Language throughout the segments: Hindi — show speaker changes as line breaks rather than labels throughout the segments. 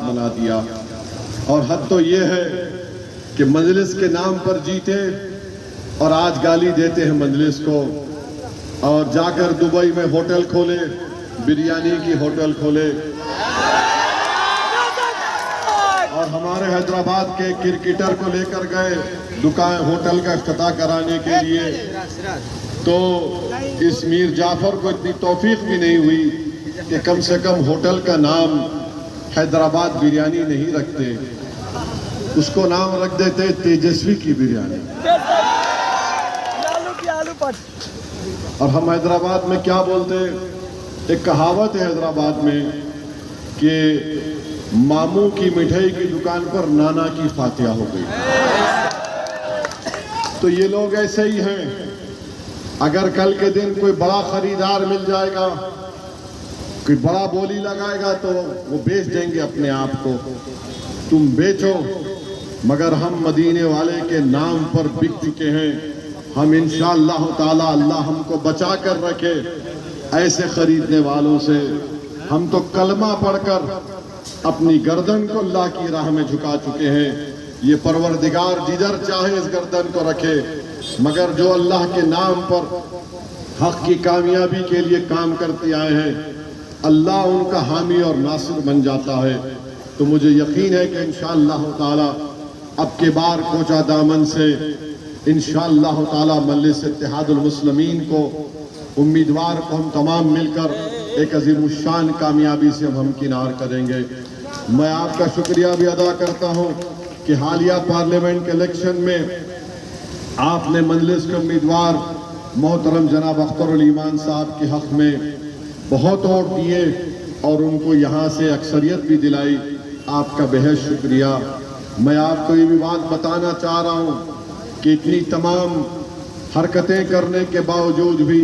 बना दिया। और हद तो ये है कि मजलिस के नाम पर जीते और आज गाली देते हैं मजलिस को, और जाकर दुबई में होटल खोले, बिरयानी की होटल खोले, और हमारे हैदराबाद के क्रिकेटर को लेकर गए दुकान होटल का इफ्तिताह कराने के लिए, तो इस मीर जाफर को इतनी तौफीक भी नहीं हुई कि कम से कम होटल का नाम हैदराबाद बिरयानी नहीं रखते, उसको नाम रख देते तेजस्वी की बिरयानी। और हम हैदराबाद में क्या बोलते, एक कहावत है हैदराबाद में कि मामू की मिठाई की दुकान पर नाना की फातिहा हो गई। तो ये लोग ऐसे ही हैं, अगर कल के दिन कोई बड़ा खरीदार मिल जाएगा, कोई बड़ा बोली लगाएगा, तो वो बेच देंगे अपने आप को। तुम बेचो, मगर हम मदीने वाले के नाम पर बिक चुके हैं। हम इंशाअल्लाह ताला अल्लाह हमको बचा कर रखे ऐसे खरीदने वालों से। हम तो कलमा पढ़कर अपनी गर्दन को अल्लाह की राह में झुका चुके हैं। ये परवरदिगार जिधर चाहे इस गर्दन को रखे, मगर जो अल्लाह के नाम पर हक की कामयाबी के लिए काम करते आए हैं, अल्लाह उनका हामी और नासिर बन जाता है। तो मुझे यकीन है कि इंशाअल्लाह ताला अब के बार कोचा दामन से इंशाअल्लाह ताला मजलिस इत्तेहादुल मुस्लिमीन को, उम्मीदवार को हम तमाम मिलकर एक अजीमुशान कामयाबी से हम किनार करेंगे। मैं आपका शुक्रिया भी अदा करता हूं कि हालिया पार्लियामेंट के इलेक्शन में आपने मजलिस के उम्मीदवार मोहतरम जनाब अख्तर ईमान साहब के हक में बहुत वोट दिए और उनको यहाँ से अक्सरियत भी दिलाई। आपका बेहद शुक्रिया। मैं आपको ये भी बात बताना चाह रहा हूँ कि इतनी तमाम हरकतें करने के बावजूद भी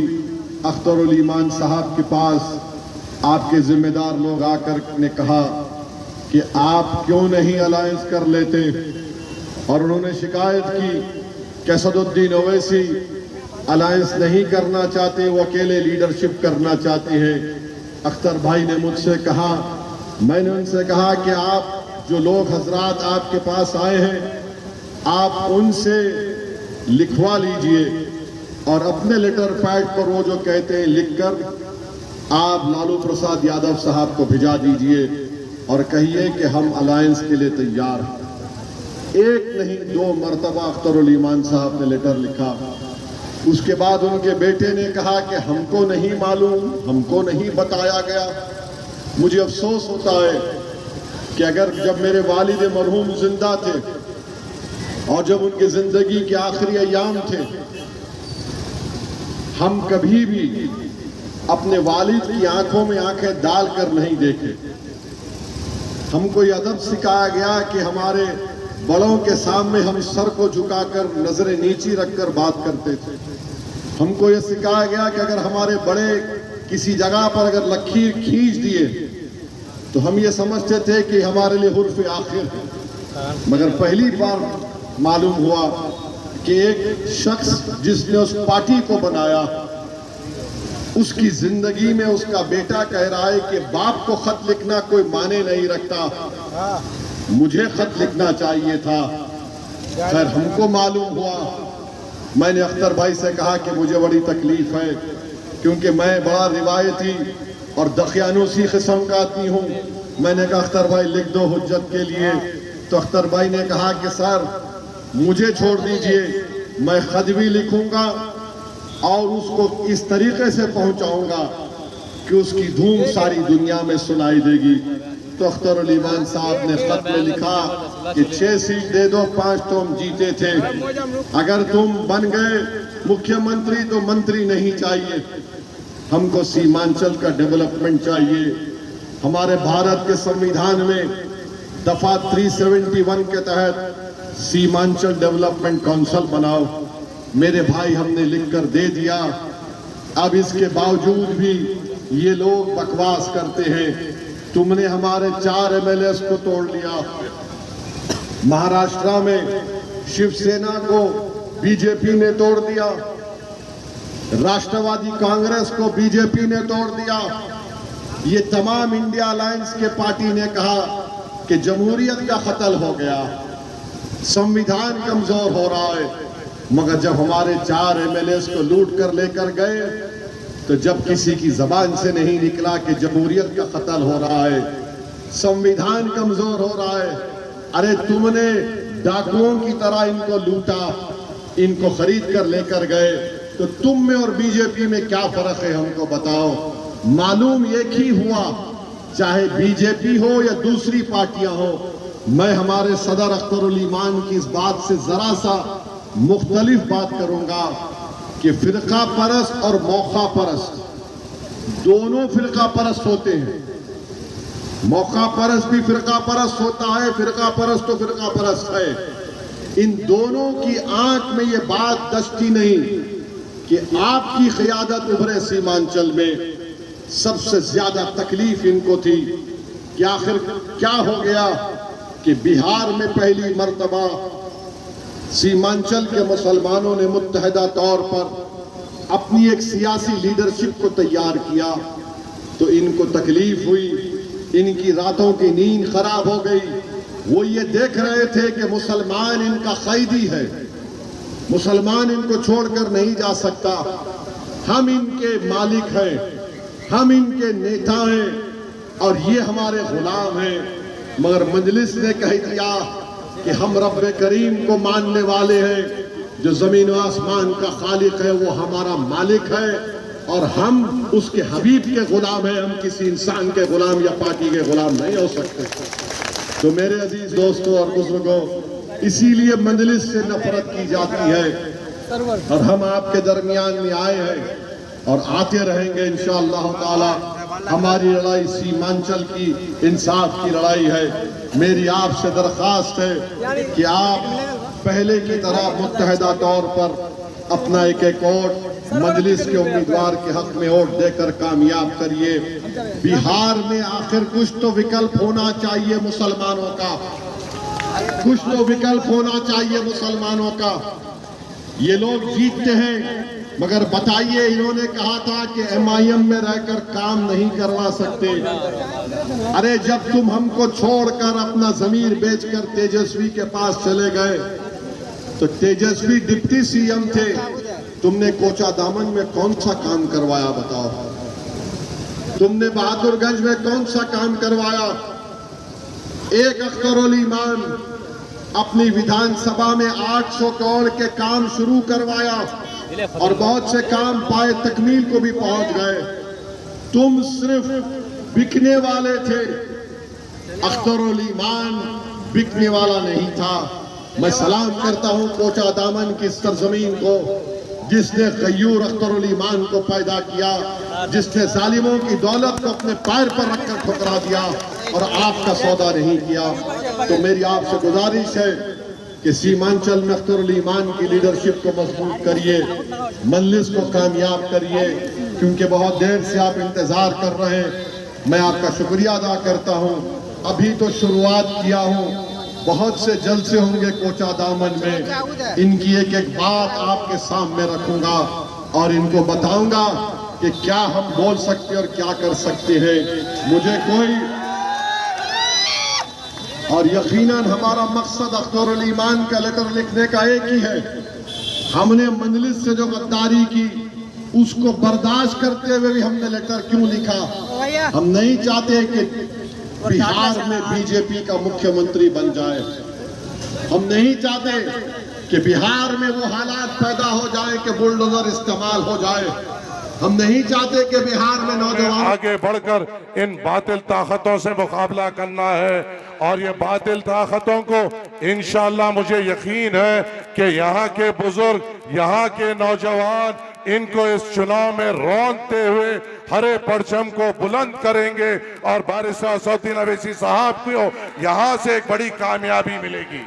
अख्तर ईमान साहब के पास आपके जिम्मेदार लोग आकर ने कहा कि आप क्यों नहीं अलायंस कर लेते, और उन्होंने शिकायत की कि असदुद्दीन ओवैसी अलायंस नहीं करना चाहते, वो अकेले लीडरशिप करना चाहते हैं। अख्तर भाई ने मुझसे कहा, मैंने उनसे कहा कि आप जो लोग हजरात आपके पास आए हैं, आप उनसे लिखवा लीजिए और अपने लेटर पैड पर वो जो कहते हैं लिखकर आप लालू प्रसाद यादव साहब को भिजा दीजिए और कहिए कि हम अलायंस के लिए तैयार हैं। एक नहीं 2 मरतबा अख्तर ईमान साहब ने लेटर लिखा। उसके बाद उनके बेटे ने कहा कि हमको नहीं मालूम, हमको नहीं बताया गया। मुझे अफसोस होता है कि अगर जब मेरे वालिद मरहूम जिंदा थे और जब उनकी जिंदगी के आखिरी अयाम थे, हम कभी भी अपने वालिद की आंखों में आंखें डालकर नहीं देखे। हमको यह अदब सिखाया गया कि हमारे बड़ों के सामने हम सर को झुकाकर नजरें नीची रखकर बात करते थे। हमको यह सिखाया गया कि अगर हमारे बड़े किसी जगह पर अगर लकीर खींच दिए तो हम ये समझते थे कि हमारे लिए हुर्फ आखिर है। मगर पहली बार मालूम हुआ कि एक शख्स जिसने उस पार्टी को बनाया, उसकी जिंदगी में उसका बेटा कह रहा है कि बाप को खत लिखना कोई माने नहीं रखता, मुझे खत लिखना चाहिए था। खैर हमको मालूम हुआ। मैंने अख्तर भाई से कहा कि मुझे बड़ी तकलीफ है, क्योंकि मैं बड़ा रिवायती और दखियानुसी किस्म का आदमी हूँ। मैंने कहा अख्तर भाई लिख दो हुज्जत के लिए। तो अख्तर भाई ने कहा कि सर मुझे छोड़ दीजिए, मैं खत भी लिखूंगा और उसको इस तरीके से पहुंचाऊंगा कि उसकी धूम सारी दुनिया में सुनाई देगी। तो अख्तर ईमान साहब ने खत में लिखा कि 6 सीट दे दो, 5 तो हम जीते थे। अगर तुम बन गए मुख्यमंत्री तो मंत्री नहीं चाहिए, हमको सीमांचल का डेवलपमेंट चाहिए। हमारे भारत के संविधान में दफा 371 के तहत सीमांचल डेवलपमेंट काउंसिल बनाओ। मेरे भाई हमने लिखकर दे दिया। अब इसके बावजूद भी ये लोग बकवास करते हैं। तुमने हमारे 4 MLAs को तोड़ लिया। महाराष्ट्र में शिवसेना को बीजेपी ने तोड़ दिया, राष्ट्रवादी कांग्रेस को बीजेपी ने तोड़ दिया। ये तमाम इंडिया अलायंस के पार्टी ने कहा कि जमहूरियत का कत्ल हो गया, संविधान कमजोर हो रहा है, मगर जब हमारे 4 MLAs को लूट कर लेकर गए तो जब किसी की जबान से नहीं निकला कि जमहूरियत का कत्ल हो रहा है, संविधान कमजोर हो रहा है, अरे तुमने डाकुओं की तरह इनको लूटा, इनको खरीद कर लेकर गए, तो तुम में और बीजेपी में क्या फर्क है हमको बताओ। मालूम एक ही हुआ, चाहे बीजेपी हो या दूसरी पार्टियां हो। मैं हमारे सदर अख्तरुल ईमान की इस बात से जरा सा मुख्तलिफ बात करूंगा कि फिरका परस्त और मौका परस्त दोनों फिरका परस्त होते हैं। मौका परस्त भी फिरका परस्त होता है, फिरका परस्त तो फिरका परस्त है। इन दोनों की आंख में ये बात दस्ती नहीं कि आपकी क़ियादत उभरे सीमांचल में सबसे ज्यादा तकलीफ इनको थी कि आखिर क्या हो गया कि बिहार में पहली मर्तबा सीमांचल के मुसलमानों ने मुत्तहदा तौर पर अपनी एक सियासी लीडरशिप को तैयार किया, तो इनको तकलीफ हुई, इनकी रातों की नींद खराब हो गई। वो ये देख रहे थे कि मुसलमान इनका कैदी है, मुसलमान इनको छोड़कर नहीं जा सकता, हम इनके मालिक हैं, हम इनके नेता हैं और ये हमारे गुलाम हैं। मगर मजलिस ने कह दिया कि हम रब्बे करीम को मानने वाले हैं, जो जमीन व आसमान का खालिक है, वो हमारा मालिक है और हम उसके हबीब के गुलाम हैं, हम किसी इंसान के गुलाम या पार्टी के गुलाम नहीं हो सकते। तो मेरे अजीज दोस्तों और बुजुर्गों, इसीलिए मजलिस से नफरत की जाती है और हम आपके दरमियान में आए हैं और आते रहेंगे इंशाअल्लाह ताला। हमारी लड़ाई सीमांचल की इंसाफ की लड़ाई है। मेरी आपसे दरख्वास्त है कि आप पहले की तरह मुत्तहदा तौर पर अपना एक वोट मजलिस के उम्मीदवार के हक में वोट देकर कामयाब करिए। बिहार में आखिर कुछ तो विकल्प होना चाहिए मुसलमानों का, कुछ तो विकल्प होना चाहिए मुसलमानों का। ये लोग जीतते हैं, मगर बताइए, इन्होंने कहा था कि MIM में रहकर काम नहीं करवा सकते। अरे जब तुम हमको छोड़कर अपना जमीर बेचकर तेजस्वी के पास चले गए, तो तेजस्वी डिप्टी CM थे, तुमने कोचा दामन में कौन सा काम करवाया बताओ? तुमने बहादुरगंज में कौन सा काम करवाया? एक अख्तरुल ईमान अपनी विधानसभा में 800 करोड़ के काम शुरू करवाया और बहुत से काम पाए तकमील को भी पहुंच गए। तुम सिर्फ बिकने वाले थे, अख्तरुल ईमान बिकने वाला नहीं था। मैं सलाम करता हूं कोचा दामन की सरजमीन को, जिसने गयूर अख्तरुल ईमान को पैदा किया, जिसने जालिमों की दौलत को अपने पैर पर रखकर ठुकरा दिया और आपका सौदा नहीं किया। तो मेरी आपसे गुजारिश है कि सीमांचल में अख्तरुल ईमान की लीडरशिप को मजबूत करिए, मजलिस को कामयाब करिए, क्योंकि बहुत देर से आप इंतजार कर रहे हैं। मैं आपका शुक्रिया अदा करता हूं। अभी तो शुरुआत किया हूं, बहुत से जलसे होंगे कोचा दामन में। इनकी एक एक बात आपके सामने रखूंगा और इनको बताऊंगा कि क्या हम बोल सकते और क्या कर सकते हैं। मुझे कोई और यकीनन हमारा मकसद अख्तरुल ईमान का लेटर लिखने का एक ही है। हमने मजलिस से जो गद्दारी की उसको बर्दाश्त करते हुए भी हमने लेटर क्यों लिखा? हम नहीं चाहते कि बिहार में बीजेपी का मुख्यमंत्री बन जाए। हम नहीं चाहते कि बिहार में वो हालात पैदा हो जाए कि बुलडोजर इस्तेमाल हो जाए। हम नहीं चाहते कि बिहार में नौजवान
आगे बढ़कर इन बातिल ताकतों से मुकाबला करना है और ये बातिल ताकतों को इंशाअल्लाह मुझे यकीन है कि यहाँ के बुजुर्ग, यहाँ के नौजवान इनको इस चुनाव में रौंदते हुए हरे परचम को बुलंद करेंगे और बारिश असदुद्दीन अवैसी साहब को यहाँ से एक बड़ी कामयाबी मिलेगी।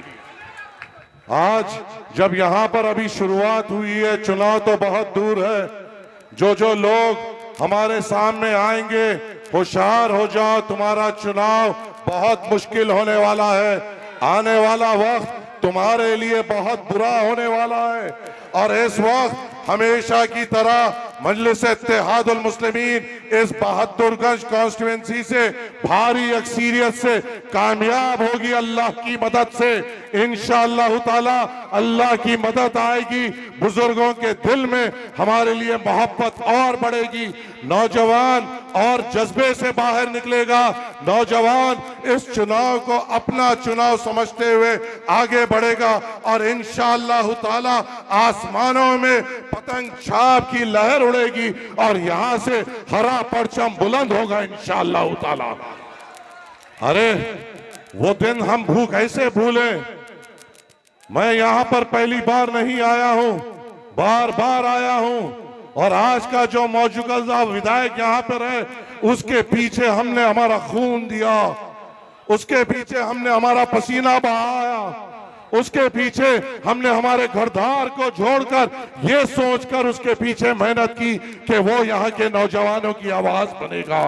आज जब यहाँ पर अभी शुरुआत हुई है, चुनाव तो बहुत दूर है। जो लोग हमारे सामने आएंगे, होशियार हो जाओ, तुम्हारा चुनाव बहुत मुश्किल होने वाला है। आने वाला वक्त तुम्हारे लिए बहुत बुरा होने वाला है और इस वक्त हमेशा की तरह मजलिस इत्तेहादुल मुस्लिमीन इस बहादुरगंज कॉन्स्टिट्यूंसी से भारी अक्सरियत से कामयाब होगी अल्लाह की मदद से। इंशाअल्लाह ताला अल्लाह की मदद आएगी, बुजुर्गों के दिल में हमारे लिए मोहब्बत और बढ़ेगी, नौजवान और जज्बे से बाहर निकलेगा, नौजवान इस चुनाव को अपना चुनाव समझते हुए आगे बढ़ेगा और इंशाअल्लाह ताला आसमानों में पतंग छाप की लहर उड़ेगी और यहां से हरा परचम बुलंद होगा इंशाअल्लाह ताला। अरे वो दिन हम कैसे भूलें। मैं यहां पर पहली बार नहीं आया हूं, बार बार आया हूं और आज का जो मौजूदा विधायक यहां पर है उसके पीछे हमने हमारा खून दिया, उसके पीछे हमने हमारा पसीना बहाया, उसके पीछे हमने हमारे घरदार को छोड़कर ये सोचकर उसके पीछे मेहनत की कि वो यहाँ के नौजवानों की आवाज बनेगा।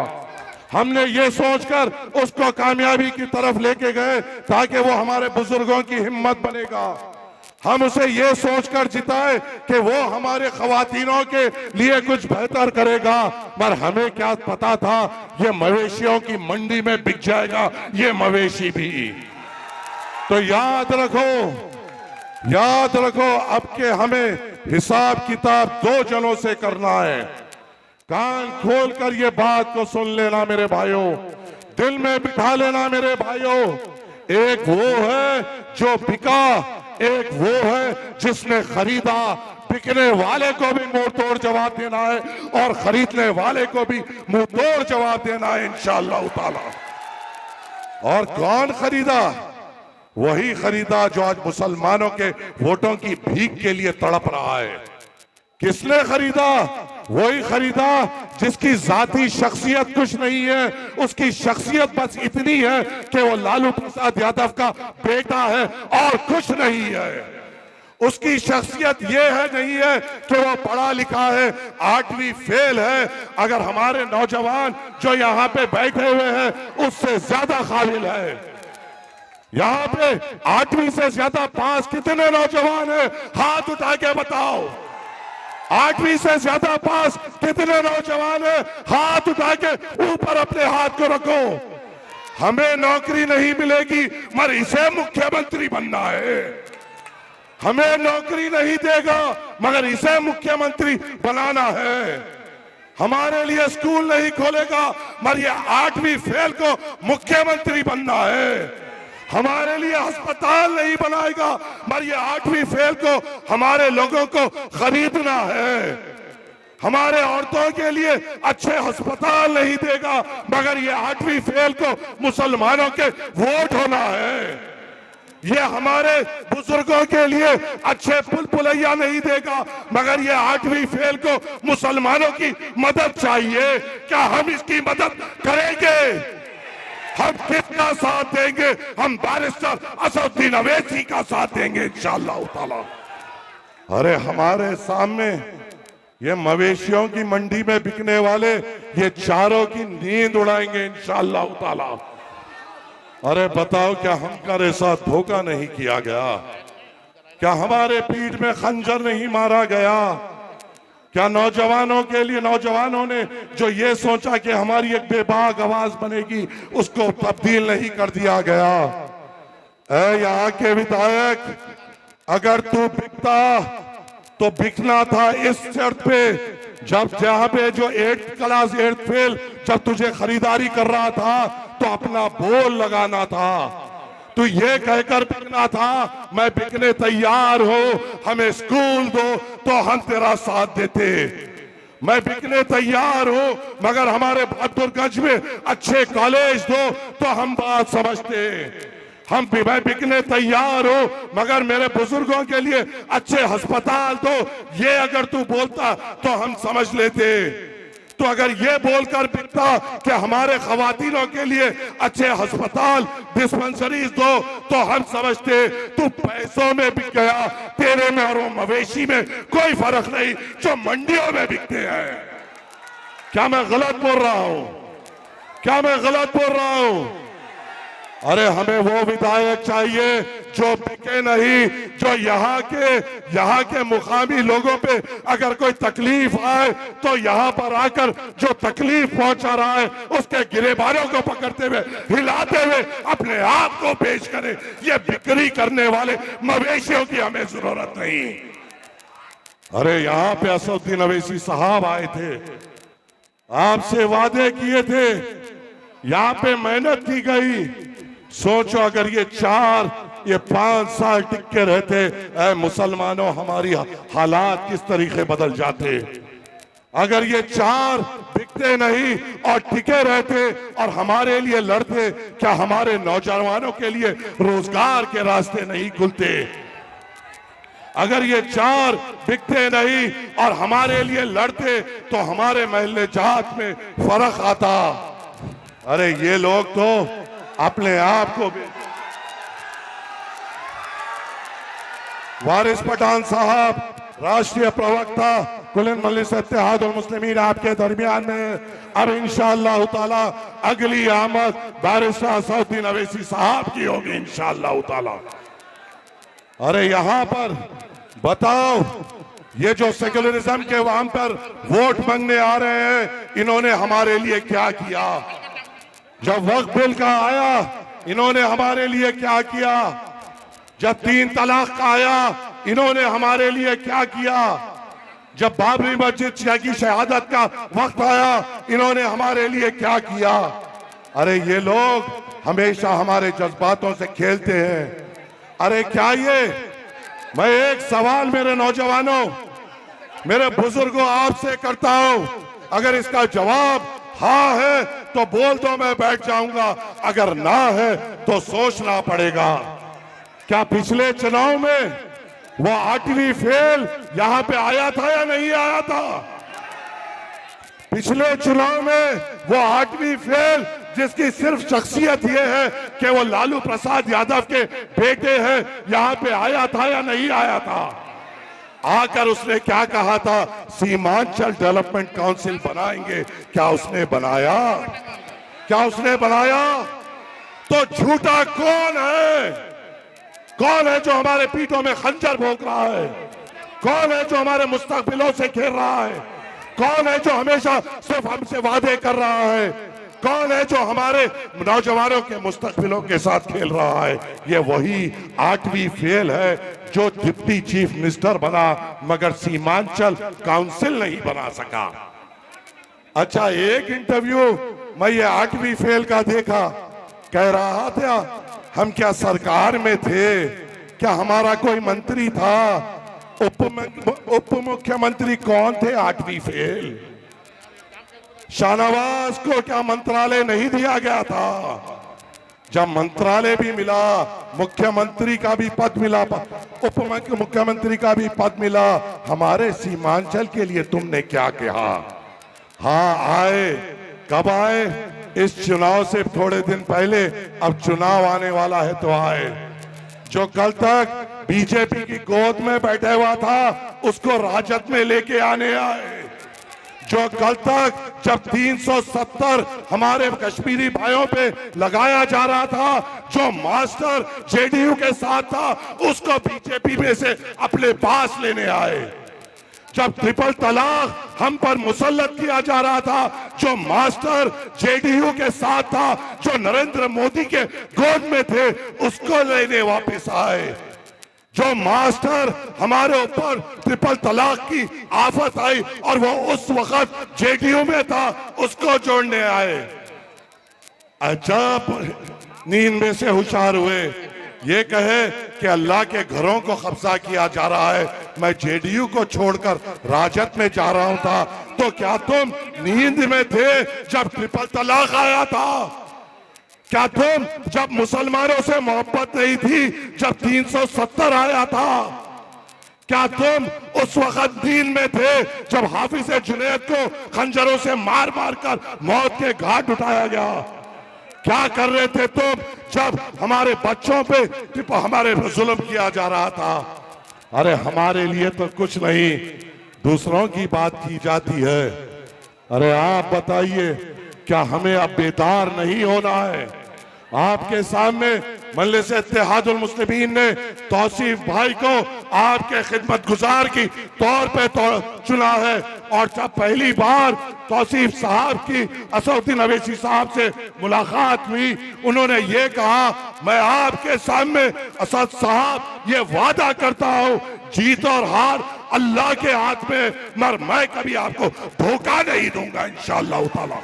हमने ये सोचकर उसको कामयाबी की तरफ लेके गए ताकि वो हमारे बुजुर्गों की हिम्मत बनेगा। हम उसे ये सोचकर जिताए कि वो हमारे खवातीनों के लिए कुछ बेहतर करेगा, पर हमें क्या पता था ये मवेशियों की मंडी में बिक जाएगा ये मवेशी भी। तो याद रखो अब के हमें हिसाब किताब दो जनों से करना है। कान खोलकर ये बात को सुन लेना मेरे भाइयों, दिल में बिठा लेना मेरे भाइयों। एक वो है जो बिका, एक वो है जिसने खरीदा। बिकने वाले को भी मुंह तोड़ जवाब देना है और खरीदने वाले को भी मुंह तोड़ जवाब देना है इंशाअल्लाह ताला। और कौन खरीदा? वही खरीदा जो आज मुसलमानों के वोटों की भीख के लिए तड़प रहा है। किसने खरीदा? वही खरीदा जिसकी जाती शख्सियत कुछ नहीं है, उसकी शख्सियत बस इतनी है कि वो लालू प्रसाद यादव का बेटा है और कुछ नहीं है। उसकी शख्सियत ये है नहीं है कि वो पढ़ा लिखा है, 8वीं फेल है। अगर हमारे नौजवान जो यहाँ पे बैठे हुए हैं उससे ज्यादा काबिल है। यहाँ पे 8वीं से ज्यादा पास कितने नौजवान हैं? हाथ उठा के बताओ। 8वीं से ज्यादा पास कितने नौजवान हैं? हाथ उठा के ऊपर अपने हाथ को रखो। हमें नौकरी नहीं मिलेगी मगर इसे मुख्यमंत्री बनना है। हमें नौकरी नहीं देगा मगर इसे मुख्यमंत्री बनाना है। हमारे लिए स्कूल नहीं खोलेगा मगर ये 8वीं फेल को मुख्यमंत्री बनना है। हमारे लिए अस्पताल नहीं बनाएगा मगर ये 8वीं फेल को हमारे लोगों को खरीदना है। हमारे औरतों के लिए अच्छे अस्पताल नहीं देगा मगर ये 8वीं फेल को मुसलमानों के वोट होना है। ये हमारे बुजुर्गों के लिए अच्छे पुल पुलैया नहीं देगा मगर ये 8वीं फेल को मुसलमानों की मदद चाहिए। क्या हम इसकी मदद करेंगे? हम किसका साथ देंगे? हम बैरिस्टर असदुद्दीन अवैसी का साथ देंगे इंशाअल्लाह ताला। अरे हमारे सामने ये मवेशियों की मंडी में बिकने वाले ये चारों की नींद उड़ाएंगे इंशाअल्लाह ताला। अरे बताओ क्या हमारे साथ धोखा नहीं किया गया? क्या हमारे पीठ में खंजर नहीं मारा गया? क्या नौजवानों के लिए नौजवानों ने जो ये सोचा कि हमारी एक बेबाक आवाज बनेगी उसको तब्दील नहीं कर दिया गया? ऐ यहाँ के विधायक, अगर तू बिकता तो बिकना था इस शर्त पे जब जहां पे जो 8th क्लास 8th फेल जब तुझे खरीदारी कर रहा था तो अपना बोल लगाना था। तू ये कहकर बिकना था मैं बिकने तैयार हूं, हमें स्कूल दो तो हम तेरा साथ देते। मैं बिकने तैयार हूं मगर हमारे बहादुरगंज में अच्छे कॉलेज दो तो हम बात समझते। मैं बिकने तैयार हूं मगर मेरे बुजुर्गों के लिए अच्छे अस्पताल दो, ये अगर तू बोलता तो हम समझ लेते। तो अगर ये बोलकर बिकता कि हमारे खवातीनों के लिए अच्छे अस्पताल डिस्पेंसरीज दो तो हम समझते। तू पैसों में बिक गया, तेरे में और वो मवेशी में कोई फर्क नहीं जो मंडियों में बिकते हैं। क्या मैं गलत बोल रहा हूं? क्या मैं गलत बोल रहा हूं? अरे हमें वो विधायक चाहिए जो बिके नहीं, जो यहाँ के मुकामी लोगों पे अगर कोई तकलीफ आए तो यहाँ पर आकर जो तकलीफ पहुंचा रहा है उसके गिरेबानों को पकड़ते हुए हिलाते हुए अपने आप को पेश करे। ये बिक्री करने वाले मवेशियों की हमें जरूरत नहीं। अरे यहाँ पे असदुद्दीन अवैसी साहब आए थे, आपसे वादे किए थे, यहाँ पे मेहनत की गई। सोचो अगर ये 5 साल टिक के रहते, ऐ मुसलमानों हमारी हालात किस तरीके बदल जाते। अगर ये 4 बिकते नहीं और टिके रहते और हमारे लिए लड़ते, क्या हमारे नौजवानों के लिए रोजगार के रास्ते नहीं खुलते? अगर ये 4 बिकते नहीं और हमारे लिए लड़ते तो हमारे महल्ले जात में फर्क आता। अरे ये लोग तो अपने आप को। वारिस पठान साहब, राष्ट्रीय प्रवक्ता कुल्लन मजलिस इत्तेहादुल मुस्लिमीन आपके दरमियान में। अब इंशाअल्लाह ताला अगली आमद बैरिस्टर असदुद्दीन अवैसी साहब की होगी इंशाअल्लाह ताला। अरे यहाँ पर बताओ, ये जो सेक्युलरिज्म के वहां पर वोट मांगने आ रहे हैं, इन्होंने हमारे लिए क्या किया? जब वक्फ बिल का आया, इन्होंने हमारे लिए क्या किया? जब 3 तलाक का आया, इन्होंने हमारे लिए क्या किया? जब बाबरी मस्जिद की शहादत का वक्त आया, इन्होंने हमारे लिए क्या किया? अरे ये लोग हमेशा हमारे जज्बातों से खेलते हैं। अरे क्या ये, मैं एक सवाल मेरे नौजवानों, मेरे बुजुर्गों आपसे करता हूं, अगर इसका जवाब हाँ है तो बोल दो, मैं बैठ जाऊंगा। अगर ना है तो सोचना पड़ेगा। क्या पिछले चुनाव में वो 8वीं फेल यहां पे आया था या नहीं आया था? पिछले चुनाव में वो 8वीं फेल जिसकी सिर्फ शख्सियत ये है कि वो लालू प्रसाद यादव के बेटे हैं, यहां पे आया था या नहीं आया था? आकर उसने क्या कहा था? सीमांचल डेवलपमेंट काउंसिल बनाएंगे। क्या उसने बनाया? क्या उसने बनाया? तो झूठा कौन है? कौन है जो हमारे पीठों में खंजर भोंक रहा है? कौन है जो हमारे मुस्तकबिलों से खेल रहा है? कौन है जो हमेशा सिर्फ हमसे वादे कर रहा है? कौन है जो हमारे नौजवानों के मुस्तकबिलों के साथ खेल रहा है? ये वही 8वीं फेल है जो डिप्टी चीफ मिनिस्टर बना मगर सीमांचल काउंसिल नहीं बना सका। अच्छा, एक इंटरव्यू मैं ये 8वीं फेल का देखा, कह रहा था हम क्या सरकार में थे? क्या हमारा कोई मंत्री था? उप मुख्यमंत्री कौन थे 8वीं फेल? शाहनवाज को क्या मंत्रालय नहीं दिया गया था? जब मंत्रालय भी मिला, मुख्यमंत्री का भी पद मिला, उप मुख्यमंत्री का भी पद मिला, हमारे सीमांचल के लिए तुमने क्या कहा? हाँ आए, कब आए? इस चुनाव से थोड़े दिन पहले। अब चुनाव आने वाला है तो आए। जो कल तक बीजेपी की गोद में बैठा हुआ था उसको राजद में लेके आने आए। जो कल तक जब 370 हमारे कश्मीरी भाइयों पे लगाया जा रहा था, जो मास्टर जेडीयू के साथ था, उसको बीजेपी में से अपने पास लेने आए। जब ट्रिपल तलाक हम पर मुसल्लत किया जा रहा था, जो मास्टर जेडीयू के साथ था, जो नरेंद्र मोदी के गोद में थे, उसको लेने वापस आए। जो मास्टर हमारे ऊपर ट्रिपल तलाक की आफत आई और वो उस वक्त जेडीयू में था, उसको जोड़ने आए। अजब नींद में से होशियार हुए, ये कहे कि अल्लाह के घरों को कब्जा किया जा रहा है, मैं जेडीयू को छोड़कर राजद में जा रहा हूं था। तो क्या तुम नींद में थे जब ट्रिपल तलाक आया था? क्या तुम जब मुसलमानों से मोहब्बत नहीं थी जब 370 आया था? क्या तुम उस वक्त नींद में थे जब हाफिज जुनैद को खंजरों से मार मार कर मौत के घाट उठाया गया? क्या कर रहे थे तुम जब हमारे बच्चों पे हमारे जुल्म किया जा रहा था? अरे हमारे लिए तो कुछ नहीं, दूसरों की बात की जाती है। अरे आप बताइए, क्या हमें अब बेदार नहीं होना है? आपके सामने मजलिस इत्तेहादुल मुस्लिमीन ने तौसीफ भाई को आपके खिदमत गुजार की तौर पे चुना है। और जब पहली बार तौसीफ साहब की असदुद्दीन अवैसी साहब से मुलाकात हुई, उन्होंने ये कहा, मैं आपके सामने असद साहब ये वादा करता हूं, जीत और हार अल्लाह के हाथ में, मगर मैं कभी आपको धोखा नहीं दूंगा इंशाअल्लाह ताला।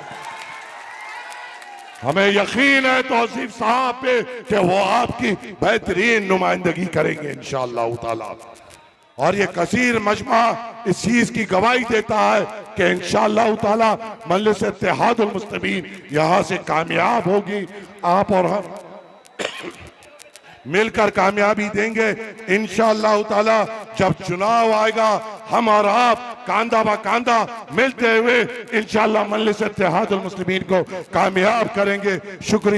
हमें यकीन है तौसीफ साहब पे कि वो आपकी बेहतरीन नुमाइंदगी करेंगे इंशाअल्लाह ताला। और ये कसीर मजमा इस चीज की गवाही देता है कि इंशाअल्लाह ताला मजलिस इत्तेहादुल मुस्लिमीन यहां से कामयाब होगी। आप और हम मिलकर कामयाबी देंगे इंशाअल्लाह ताला। जब चुनाव आएगा, हम और आप कांधा बा कांधा मिलते हुए इंशाअल्लाह मजलिस इत्तेहादुल मुस्लिमीन को कामयाब करेंगे। शुक्रिया।